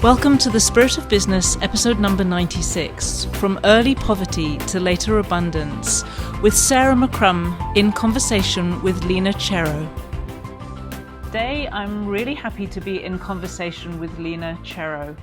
Welcome to The Spirit of Business, episode number 96, From Early Poverty to Later Abundance, with Sarah McCrum in conversation with Lina Chero. Today, I'm really happy to be in conversation with Lina Chero.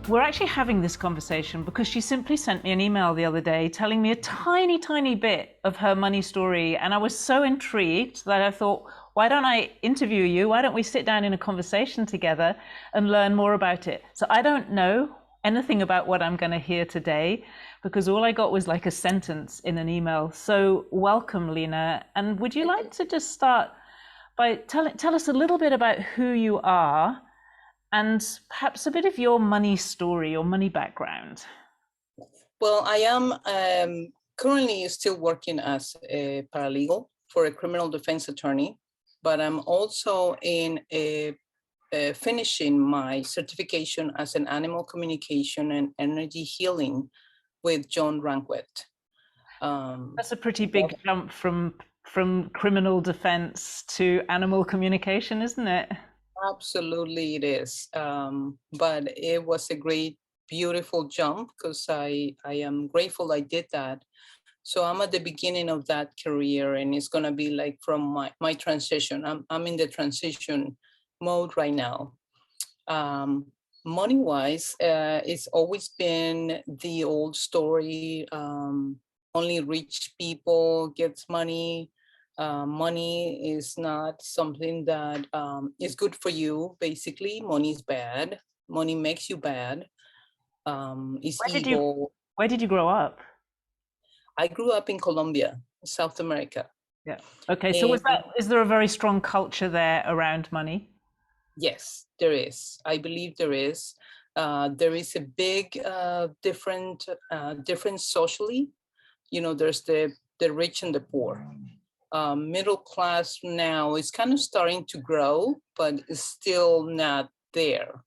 We're actually having this conversation because she simply sent me an email the other day telling me a tiny bit of her money story. And I was so intrigued that I thought, why don't I interview you? Why don't we sit down in a conversation together and learn more about it? So I don't know anything about what I'm going to hear today because all I got was like a sentence in an email. So welcome, Lina. And would you like to just start by tell us a little bit about who you are and perhaps a bit of your money story or money background? Well, I am currently still working as a paralegal for a criminal defense attorney, but I'm also finishing my certification as an animal communication and energy healing with John Ranquet. That's a pretty big jump from criminal defense to animal communication, isn't it? Absolutely, it is. But it was a great, beautiful jump because I am grateful I did that. So I'm at the beginning of that career, and it's gonna be like from my transition. I'm in the transition mode right now. Money-wise, it's always been the old story. Only rich people gets money. Money is not something that is good for you. Basically, money is bad. Money makes you bad. It's evil. Where did you grow up? I grew up in Colombia, South America. Yeah. Okay. So is there a very strong culture there around money? Yes, there is. I believe there is. There is a big difference socially. You know, there's the rich and the poor. Middle class now is kind of starting to grow, but it's still not there.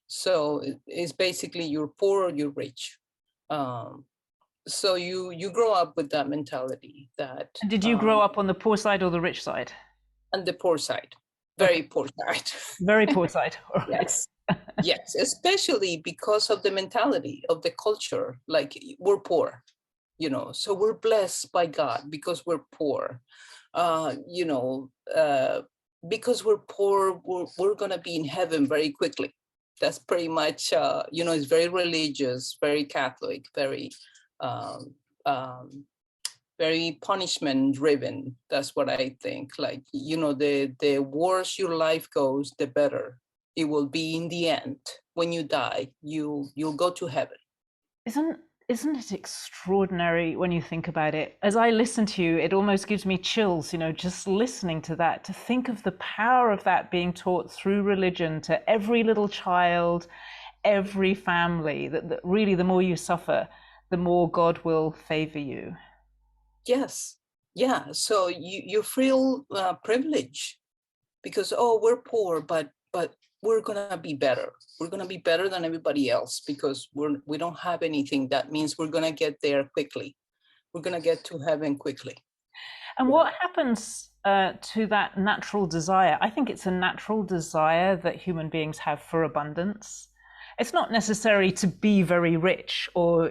So it's basically you're poor or you're rich. So you grow up with that mentality that. And did you grow up on the poor side or the rich side? On the poor side, very poor side. Very poor side. All right. Yes, yes, especially because of the mentality of the culture. Like we're poor, you know, so we're blessed by God because we're poor. Because we're poor, we're gonna be in heaven very quickly. That's pretty much, it's very religious, very Catholic, very very punishment driven. That's what I think. Like, the worse your life goes, the better it will be in the end. When you die, you'll go to heaven. Isn't it extraordinary when you think about it? As I listen to you, it almost gives me chills, just listening to that, to think of the power of that being taught through religion to every little child, every family, that really the more you suffer, the more God will favor you. Yes. Yeah. So you feel privilege because, we're poor, but we're gonna be better. We're gonna be better than everybody else because we don't have anything. That means we're gonna get there quickly. We're gonna get to heaven quickly. And what happens to that natural desire? I think it's a natural desire that human beings have for abundance. It's not necessary to be very rich or,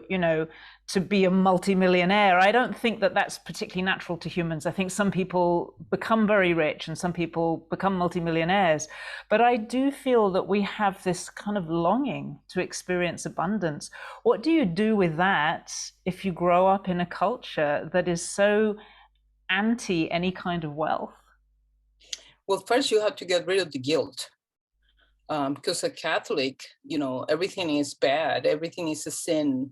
to be a multimillionaire. I don't think that that's particularly natural to humans. I think some people become very rich and some people become multimillionaires. But I do feel that we have this kind of longing to experience abundance. What do you do with that if you grow up in a culture that is so anti any kind of wealth? Well, first you have to get rid of the guilt. Because a Catholic, everything is bad, everything is a sin.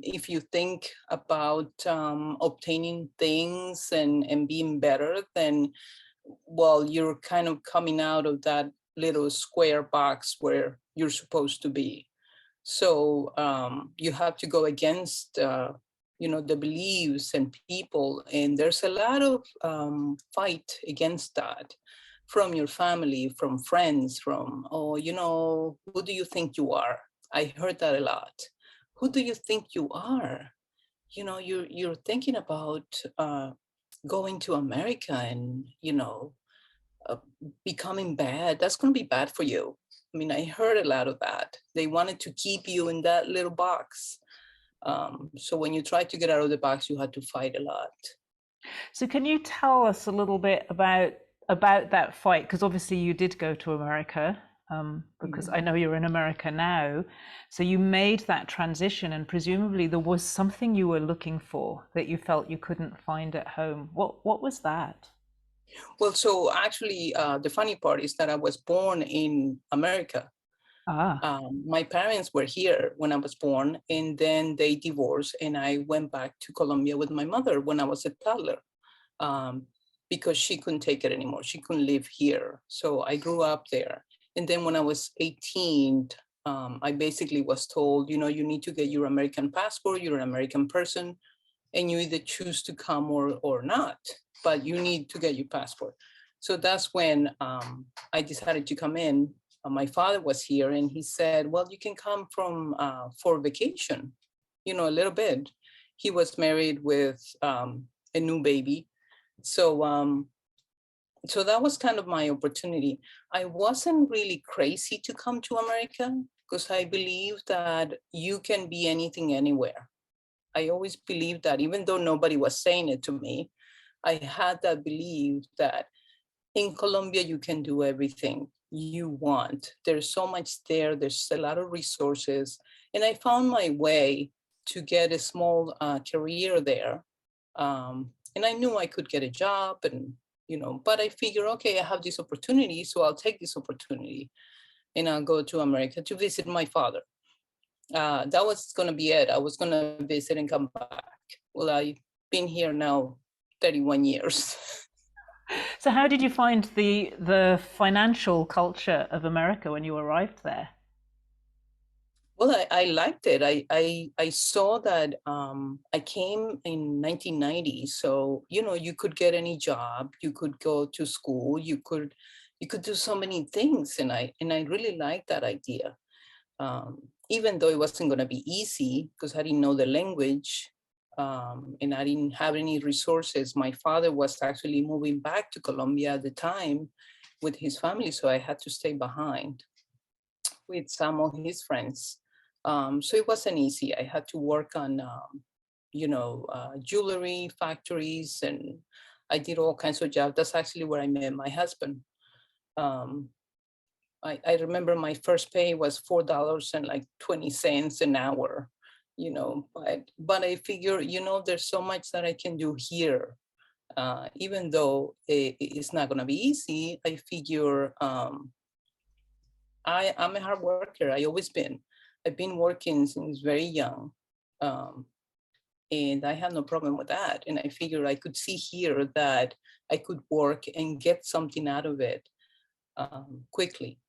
If you think about obtaining things and being better, then, well, you're kind of coming out of that little square box where you're supposed to be. So you have to go against, the beliefs and people. And there's a lot of fight against that. From your family, from friends, from, who do you think you are? I heard that a lot. Who do you think you are? You're thinking about going to America and, becoming bad. That's going to be bad for you. I mean, I heard a lot of that. They wanted to keep you in that little box. So when you try to get out of the box, you had to fight a lot. So can you tell us a little bit about that fight? Because obviously you did go to America, because I know you're in America now. So you made that transition, and presumably there was something you were looking for that you felt you couldn't find at home. What was that? Well, so actually, the funny part is that I was born in America. Ah, My parents were here when I was born, and then they divorced, and I went back to Colombia with my mother when I was a toddler, um, because she couldn't take it anymore. She couldn't live here. So I grew up there. And then when I was 18, I basically was told, you know, you need to get your American passport, you're an American person, and you either choose to come or not, but you need to get your passport. So that's when I decided to come in. My father was here and he said, well, you can come from for vacation, you know, a little bit. He was married with a new baby. So so that was kind of my opportunity. I wasn't really crazy to come to America because I believe that you can be anything anywhere. I always believed that, even though nobody was saying it to me, I had that belief that in Colombia you can do everything you want. There's so much there. There's a lot of resources, and I found my way to get a small career there. And I knew I could get a job, and you know, but I figured, okay, I have this opportunity, so I'll take this opportunity, and I'll go to America to visit my father. That was going to be it. I was going to visit and come back. Well, I've been here now 31 years. so how did you find the financial culture of America when you arrived there? Well, I liked it. I saw that I came in 1990. So, you know, you could get any job, you could go to school, you could do so many things. And I really liked that idea. Even though it wasn't going to be easy because I didn't know the language, and I didn't have any resources. My father was actually moving back to Colombia at the time with his family, so I had to stay behind with some of his friends. So it wasn't easy. I had to work on, jewelry factories, and I did all kinds of jobs. That's actually where I met my husband. Um, I remember my first pay was $4.20 an hour, you know, but I figure, you know, there's so much that I can do here. Even though it's not going to be easy, I figure I'm a hard worker. I always been. I've been working since very young. Um, and I had no problem with that. And I figured I could see here that I could work and get something out of it quickly.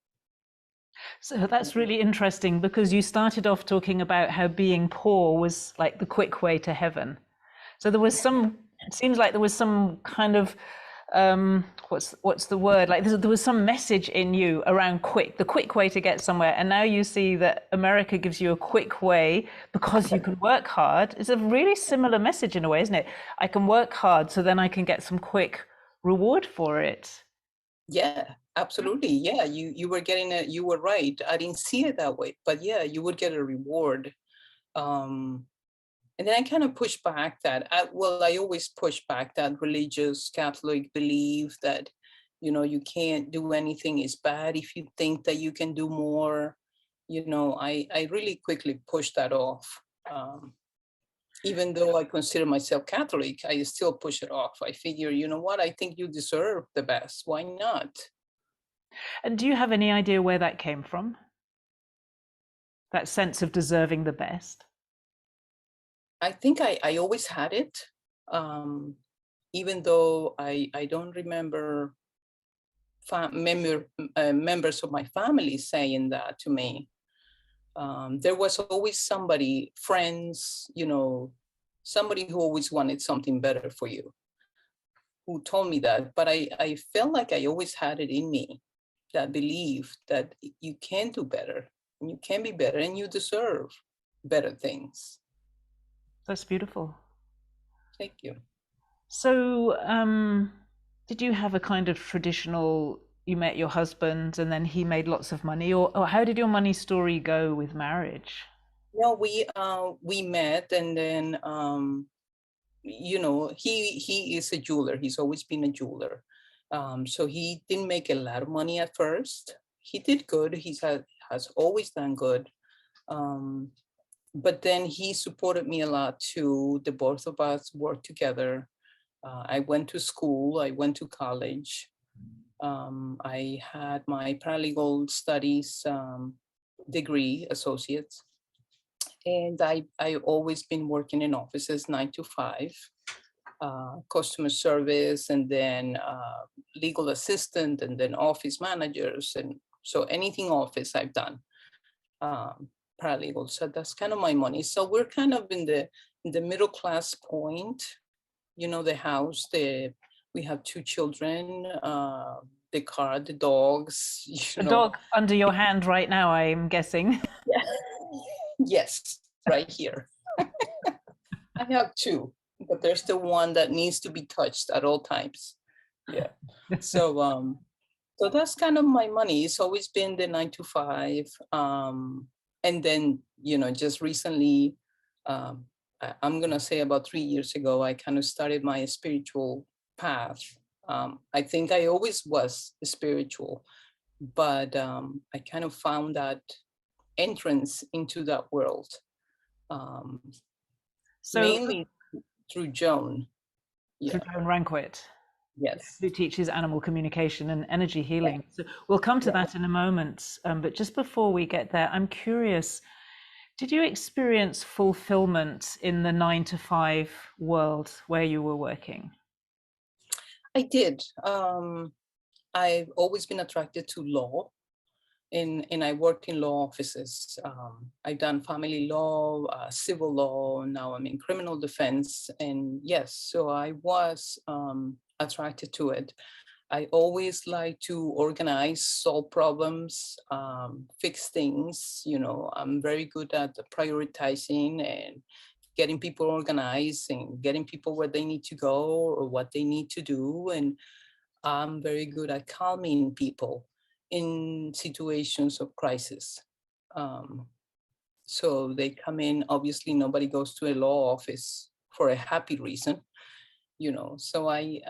So that's really interesting because you started off talking about how being poor was like the quick way to heaven. So there was some, it seems like there was some kind of, what's the word? Like there was some message in you around the quick way to get somewhere. And now you see that America gives you a quick way because you can work hard. It's a really similar message in a way, isn't it? I can work hard so then I can get some quick reward for it. Yeah, absolutely. Yeah, you were getting it. You were right. I didn't see it that way, but yeah, you would get a reward. Um, and then I kind of pushed back that. I always push back that religious Catholic belief that, you know, you can't do anything is bad if you think that you can do more. You know, I really quickly pushed that off. Even though I consider myself Catholic, I still push it off. I figure, you know what? I think you deserve the best. Why not? And do you have any idea where that came from? That sense of deserving the best? I think I always had it, even though I don't remember members of my family saying that to me. There was always somebody, friends, you know, somebody who always wanted something better for you, who told me that. But I felt like I always had it in me, that belief that you can do better, and you can be better, and you deserve better things. That's beautiful. Thank you. So, did you have a kind of traditional you met your husband and then he made lots of money, or how did your money story go with marriage? No, we met, and then he is a jeweler. He's always been a jeweler. So he didn't make a lot of money at first. He did good. Has always done good. Um, but then he supported me a lot too. The both of us worked together. I went to school. I went to college. I had my paralegal studies degree, associates, and I always been working in offices 9 to 5, customer service, and then legal assistant, and then office managers, and so anything office I've done. Paralegal, so that's kind of my money. So we're kind of in the middle class point. The house, we have 2 children, the car, the dogs. A dog under your hand right now, I'm guessing. Yeah. Yes, right here. I have 2, but there's the one that needs to be touched at all times. Yeah. So that's kind of my money. It's always been the 9 to 5. And then, just recently, I'm going to say about 3 years ago, I kind of started my spiritual path. I think I always was spiritual, but I kind of found that entrance into that world, mainly through Joan. Through Joan Ranquet. Yes. Who teaches animal communication and energy healing. So we'll come to that in a moment. But just before we get there, I'm curious, did you experience fulfillment in the 9 to 5 world where you were working? I did. I've always been attracted to law, and I worked in law offices. I've done family law, civil law. Now I'm in criminal defense, and yes, so I was attracted to it. I always like to organize, solve problems, fix things. I'm very good at prioritizing and getting people organized and getting people where they need to go or what they need to do. And I'm very good at calming people in situations of crisis. So they come in, obviously nobody goes to a law office for a happy reason. So I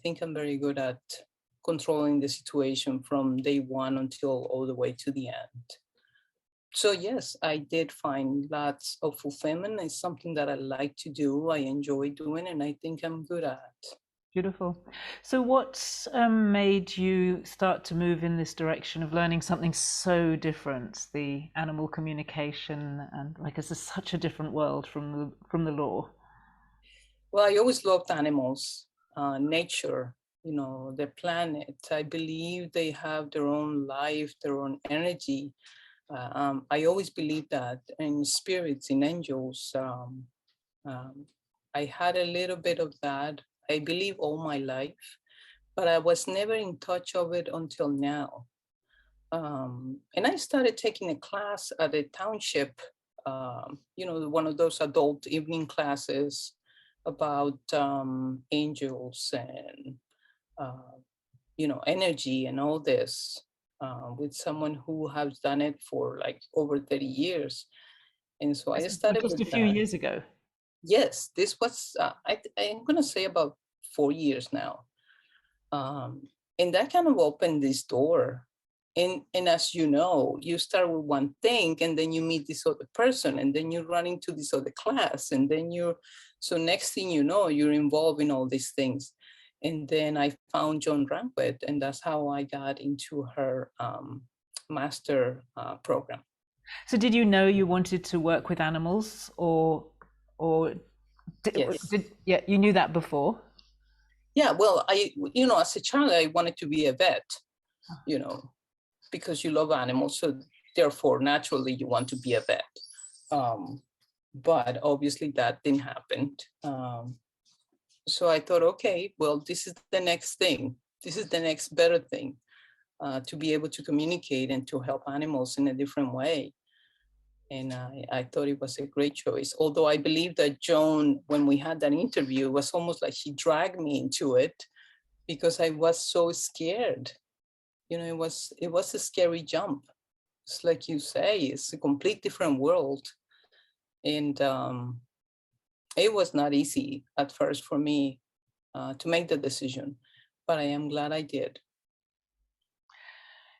think I'm very good at controlling the situation from day one until all the way to the end. So yes, I did find lots of fulfillment. It's something that I like to do, I enjoy doing, and I think I'm good at. Beautiful. So what made you start to move in this direction of learning something so different, the animal communication, and it's such a different world from the law? Well, I always loved animals, nature, the planet. I believe they have their own life, their own energy. I always believed that in spirits, in angels. I had a little bit of that, I believe, all my life, but I was never in touch of it until now. And I started taking a class at a township, one of those adult evening classes about angels and energy and all this, with someone who has done it for like over 30 years. And so I started just with a few that. years ago. Yes, this was I'm gonna say about 4 years now. And that kind of opened this door. And as you know, you start with one thing and then you meet this other person and then you run into this other class and then so next thing you know, you're involved in all these things. And then I found Joan Ranquet, and that's how I got into her master program. So did you know you wanted to work with animals, or Yes. You knew that before? Yeah, well, as a child, I wanted to be a vet, because you love animals. So therefore, naturally, you want to be a vet. But obviously that didn't happen. So I thought, okay, well, this is the next thing. This is the next better thing, to be able to communicate and to help animals in a different way. And I thought it was a great choice. Although I believe that Joan, when we had that interview, it was almost like she dragged me into it because I was so scared. it was a scary jump. It's like you say, it's a complete different world. And it was not easy at first for me to make the decision, but I am glad I did.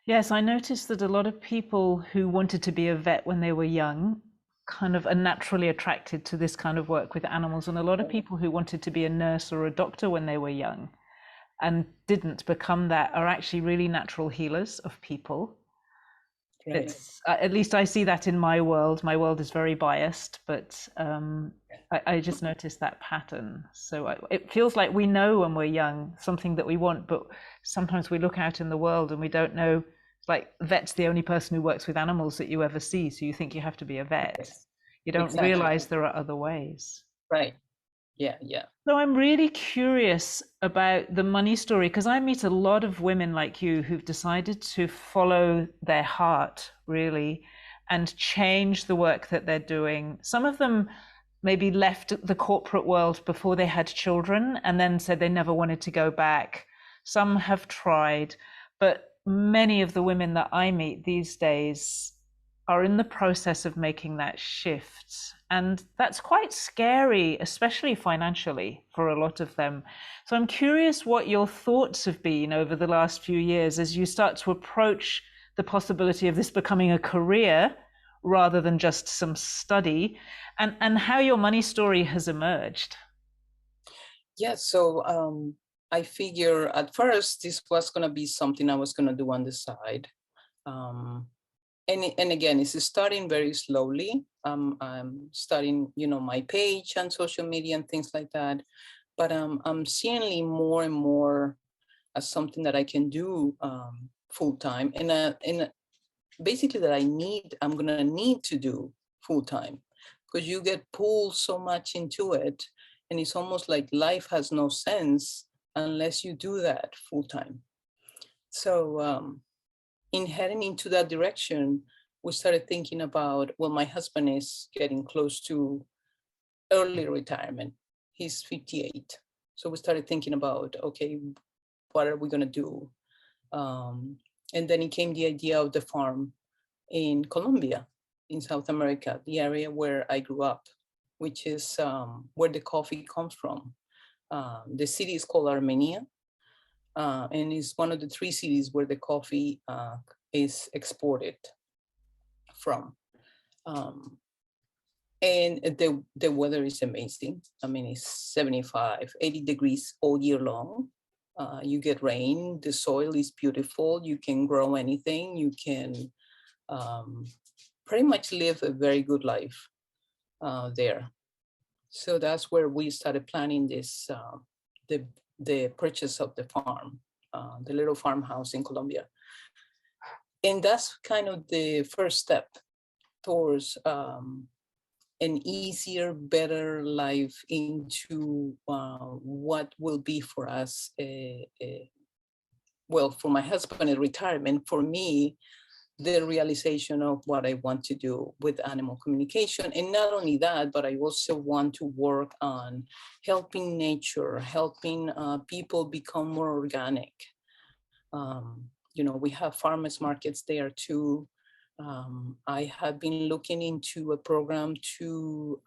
Yes, I noticed that a lot of people who wanted to be a vet when they were young kind of are naturally attracted to this kind of work with animals, and a lot of people who wanted to be a nurse or a doctor when they were young and didn't become that are actually really natural healers of people. Right. It's at least I see that in my world. My world is very biased, but I just noticed that pattern. So it feels like we know when we're young something that we want, but sometimes we look out in the world and we don't know. Like vet's the only person who works with animals that you ever see, so you think you have to be a vet. You don't Exactly. realize there are other ways. Right. Yeah, yeah. So I'm really curious about the money story because I meet a lot of women like you who've decided to follow their heart, really, and change the work that they're doing. Some of them maybe left the corporate world before they had children and then said they never wanted to go back. Some have tried, but many of the women that I meet these days are in the process of making that shift. And that's quite scary, especially financially for a lot of them. So I'm curious what your thoughts have been over the last few years as you start to approach the possibility of this becoming a career rather than just some study, and how your money story has emerged. Yeah, so I figure at first this was going to be something I was going to do on the side. And again, it's starting very slowly. I'm starting, my page and social media and things like that. But I'm seeing it more and more as something that I can do full time, and basically that I'm gonna need to do full time, because you get pulled so much into it, and it's almost like life has no sense unless you do that full time. So in heading into that direction, we started thinking about, well, my husband is getting close to early retirement. He's 58. So we started thinking about, okay, what are we going to do? And then it came the idea of the farm in Colombia, in South America, the area where I grew up, which is where the coffee comes from. The city is called Armenia, and it's one of the 3 cities where the coffee is exported from. Um, and the weather is amazing. I mean, it's 75, 80 degrees all year long. You get rain, the soil is beautiful, you can grow anything, you can pretty much live a very good life there. So that's where we started planning this, the purchase of the farm, the little farmhouse in Colombia. And that's kind of the first step towards an easier, better life into what will be for us, well, for my husband, a retirement. For me, the realization of what I want to do with animal communication. And not only that, but I also want to work on helping nature, helping people become more organic. We have farmers markets there too. I have been looking into a program to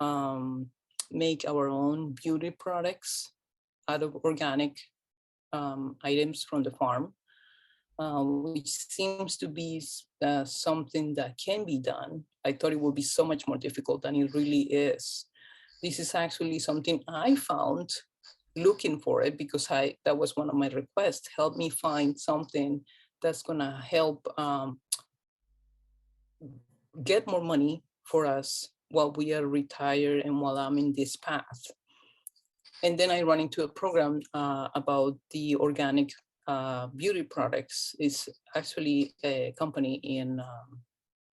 make our own beauty products out of organic items from the farm, which seems to be something that can be done. I thought it would be so much more difficult than it really is. This is actually something I found looking for it, because that was one of my requests. Help me find something that's gonna help get more money for us while we are retired and while I'm in this path. And then I run into a program about the organic beauty products. It's actually a company in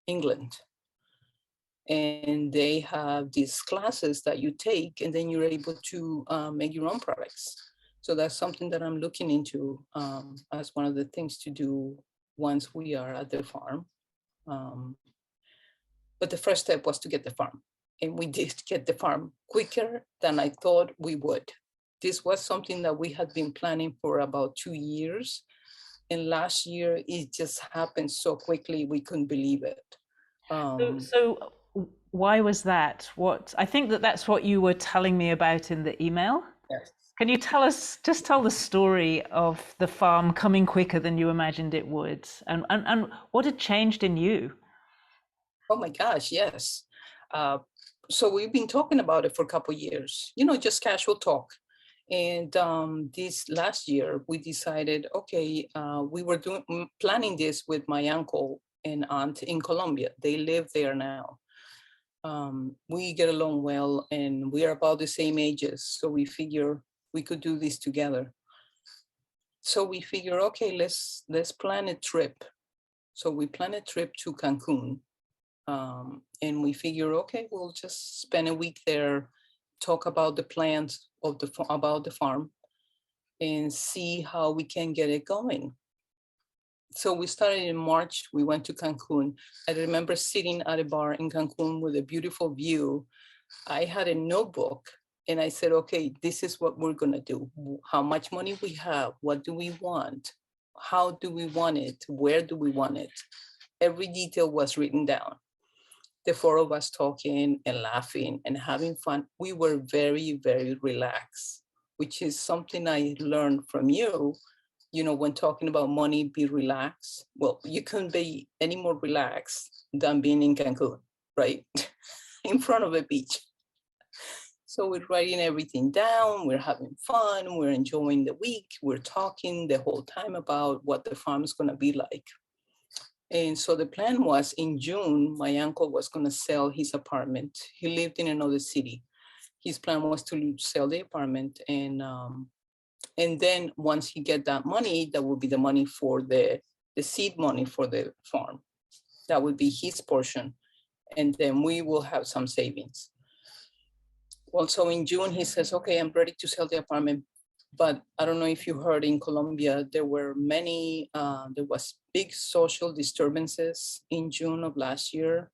England. And they have these classes that you take, and then you're able to make your own products. So that's something that I'm looking into as one of the things to do once we are at the farm. But the first step was to get the farm. And we did get the farm quicker than I thought we would. This was something that we had been planning for about 2 years. And last year, it just happened so quickly, we couldn't believe it. So why was that? What I think that's what you were telling me about in the email. Yes. Can you just tell the story of the farm coming quicker than you imagined it would, and what had changed in you? Oh my gosh, yes. So we've been talking about it for a couple of years, just casual talk. And this last year, we decided, okay, we were planning this with my uncle and aunt in Colombia. They live there now. We get along well, and we are about the same ages. So we figure we could do this together. So we figure, okay, let's plan a trip. So we plan a trip to Cancun. And we figure, okay, we'll just spend a week there, talk about the plans about the farm, and see how we can get it going. So we started in March. We went to Cancun. I remember sitting at a bar in Cancun with a beautiful view. I had a notebook, and I said, okay, this is what we're gonna do. How much money we have? What do we want? How do we want it? Where do we want it? Every detail was written down. The four of us talking and laughing and having fun. We were very, very relaxed, which is something I learned from you. When talking about money, be relaxed. Well, you couldn't be any more relaxed than being in Cancun, right? In front of a beach. So we're writing everything down, we're having fun, we're enjoying the week, we're talking the whole time about what the farm is gonna be like. And so the plan was in June, my uncle was going to sell his apartment. He lived in another city. His plan was to sell the apartment. And then once he get that money, that would be the money for the seed money for the farm. That would be his portion. And then we will have some savings. Well, so in June, he says, okay, I'm ready to sell the apartment. But I don't know if you heard in Colombia, there was big social disturbances in June of last year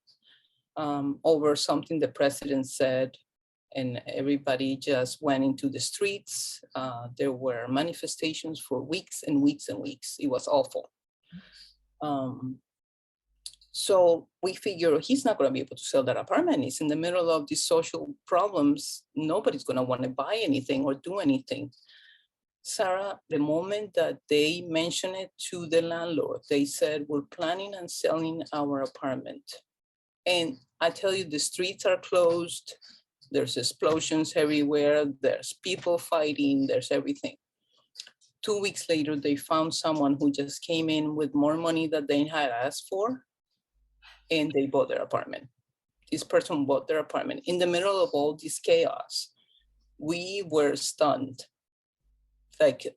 over something the president said, and everybody just went into the streets. There were manifestations for weeks and weeks and weeks. It was awful. So we figure he's not going to be able to sell that apartment. He's in the middle of these social problems. Nobody's going to want to buy anything or do anything. Sarah, the moment that they mentioned it to the landlord, they said, we're planning on selling our apartment. And I tell you, the streets are closed. There's explosions everywhere. There's people fighting. There's everything. 2 weeks later, they found someone who just came in with more money than they had asked for, and they bought their apartment. This person bought their apartment in the middle of all this chaos. We were stunned. Like,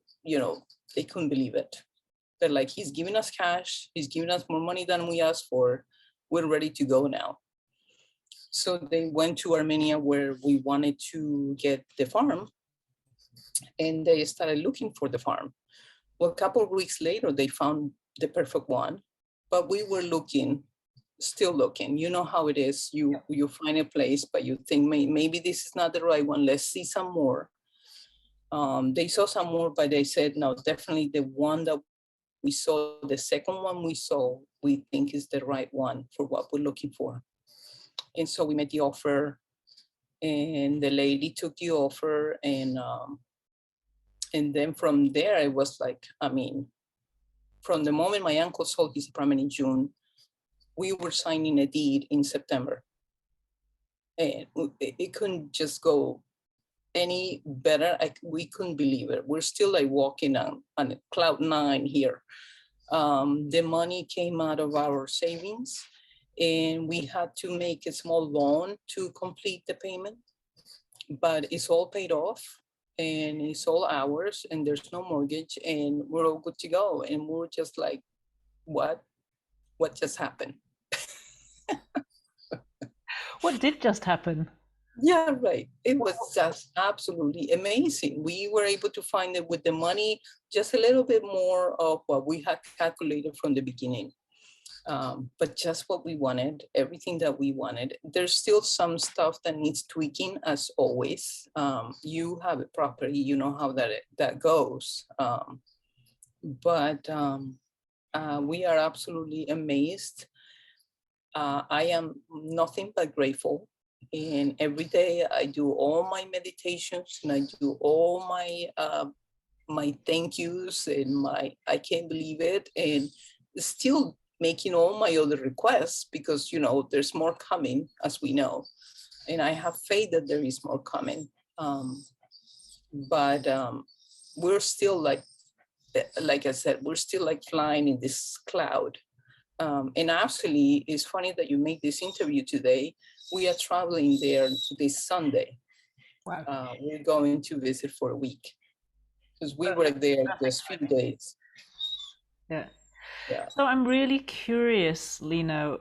they couldn't believe it. They're like, he's giving us cash. He's giving us more money than we asked for. We're ready to go now. So they went to Armenia where we wanted to get the farm, and they started looking for the farm. Well, a couple of weeks later, they found the perfect one, but we were still looking. You know how it is. You find a place, but you think maybe this is not the right one. Let's see some more. They saw some more, but they said, no, definitely the one that we saw, the second one we saw, we think is the right one for what we're looking for. And so we made the offer, and the lady took the offer, and then from there, it was like, from the moment my uncle sold his apartment in June, we were signing a deed in September. And it couldn't just go any better. We couldn't believe it. We're still like walking on cloud nine here. The money came out of our savings, and we had to make a small loan to complete the payment, but it's all paid off, and it's all ours, and there's no mortgage, and we're all good to go. And we're just like, what just happened? What did just happen? Yeah, right. It was just absolutely amazing. We were able to find it with the money, just a little bit more of what we had calculated from the beginning. But just what we wanted, everything that we wanted. There's still some stuff that needs tweaking, as always. You have a property, you know how that goes. but we are absolutely amazed. I am nothing but grateful. And every day I do all my meditations and I do all my thank yous and my I can't believe it, and still making all my other requests because there's more coming, as we know, and I have faith that there is more coming. But we're still like I said, we're still like flying in this cloud. And actually, it's funny that you made this interview today. We are traveling there this Sunday. Wow. We're going to visit for a week because we were there Perfect just a few timing. days. Yeah. Yeah. So I'm really curious, Lino.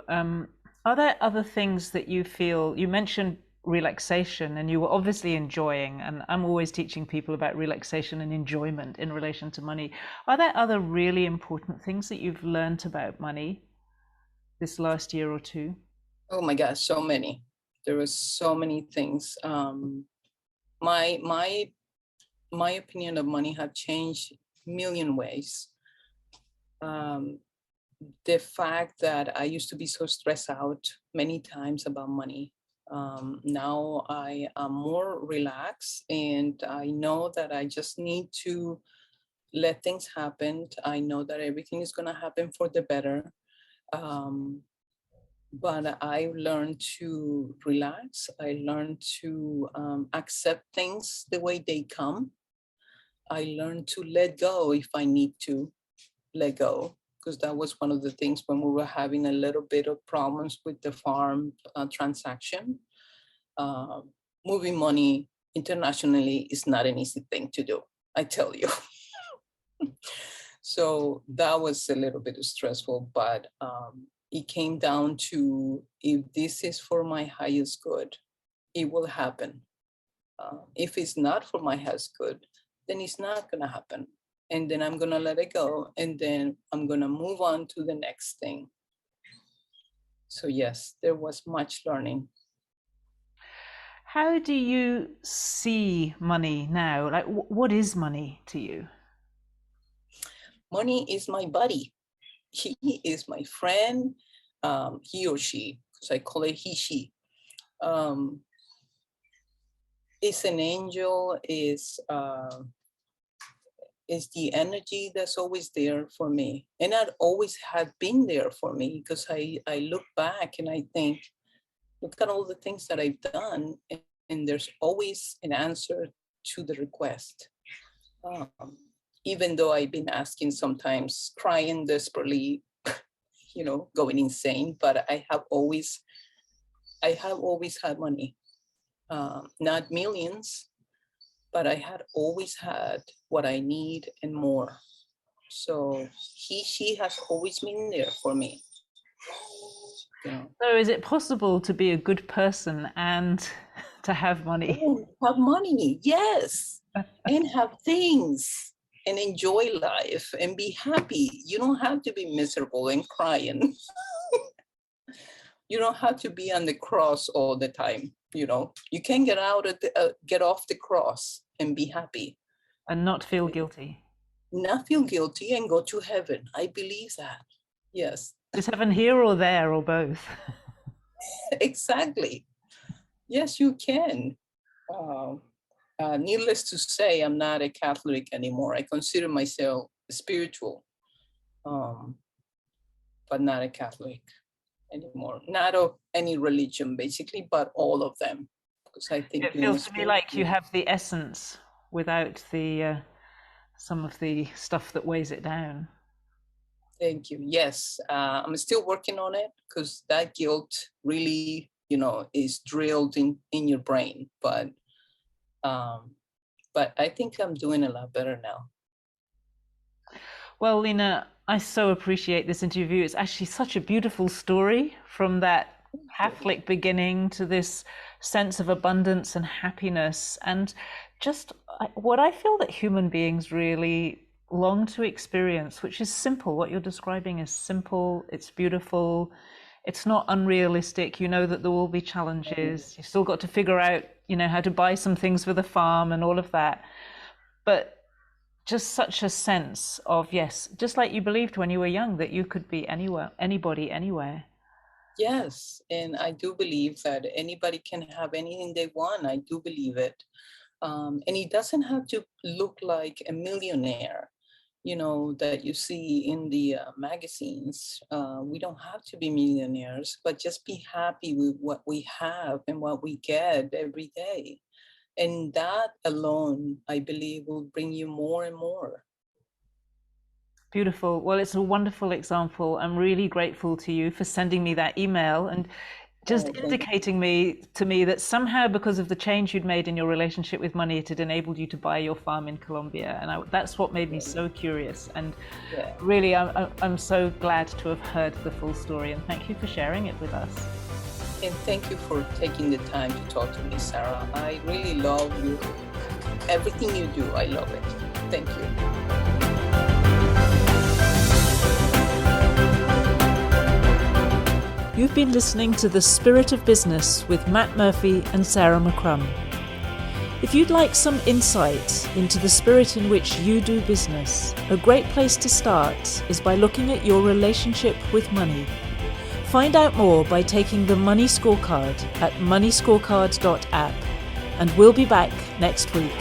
Are there other things that you feel, you mentioned relaxation and you were obviously enjoying, and I'm always teaching people about relaxation and enjoyment in relation to money. Are there other really important things that you've learned about money this last year or two? Oh my gosh, so many. There was so many things. My my my opinion of money had changed a million ways. Um, the fact that I used to be so stressed out many times about money. Now I am more relaxed and I know that I just need to let things happen. I know that everything is going to happen for the better. Um, but I learned to relax. I learned to accept things the way they come. I learned to let go if I need to let go, because that was one of the things when we were having a little bit of problems with the farm transaction. Uh, Moving money internationally is not an easy thing to do, I tell you. So that was a little bit stressful, but it came down to, if this is for my highest good, it will happen. If it's not for my highest good, then it's not going to happen. And then I'm going to let it go. And then I'm going to move on to the next thing. So, yes, there was much learning. How do you see money now? Like, what is money to you? Money is my buddy. He is my friend, he or she, because I call it he, she. Um, is an angel, is the energy that's always there for me. And that always had been there for me, because I look back and I think, look at all the things that I've done, and there's always an answer to the request. Um, Even though I've been asking sometimes, crying desperately, going insane, but I have always had money. Not millions, but I had always had what I need and more. So she has always been there for me. You know, So is it possible to be a good person and to have money? oh, have money, yes, and have things and enjoy life and be happy. You don't have to be miserable and crying. You don't have to be on the cross all the time. You can get off the cross and be happy, And not feel guilty? not feel guilty, and go to heaven. I believe that. Yes. Is heaven here or there or both? Exactly. Yes, you can. Uh, Needless to say, I'm not a Catholic anymore. I consider myself spiritual, um, but not a Catholic anymore. Not of any religion, basically, but all of them. Because I think It being feels to me like you spiritual. have the essence without the some of the stuff that weighs it down. Thank you. Yes, I'm still working on it, because that guilt really, is drilled in your brain. Um, but I think I'm doing a lot better now. Well, Lina, I so appreciate this interview. It's actually such a beautiful story, from that Catholic beginning to this sense of abundance and happiness, and just what I feel that human beings really long to experience, which is simple. What you're describing is simple, it's beautiful, it's not unrealistic. You know that there will be challenges. You've still got to figure out, how to buy some things for the farm and all of that. But just such a sense of, yes, just like you believed when you were young, that you could be anywhere, anybody, anywhere. Yes, and I do believe that anybody can have anything they want. I do believe it. And it doesn't have to look like a millionaire, that you see in the magazines. We don't have to be millionaires, but just be happy with what we have and what we get every day. And that alone, I believe, will bring you more and more. Beautiful. Well, it's a wonderful example. I'm really grateful to you for sending me that email and just Oh, thank indicating to me that somehow, because of the change you'd made in your relationship with money, it had enabled you to buy your farm in Colombia. And that's what made me so curious. And yeah. really, I'm so glad to have heard the full story. And thank you for sharing it with us. And thank you for taking the time to talk to me, Sarah. I really love you. Everything you do, I love it. Thank you. You've been listening to The Spirit of Business with Matt Murphy and Sarah McCrum. If you'd like some insight into the spirit in which you do business, a great place to start is by looking at your relationship with money. Find out more by taking the Money Scorecard at moneyscorecard.app, and we'll be back next week.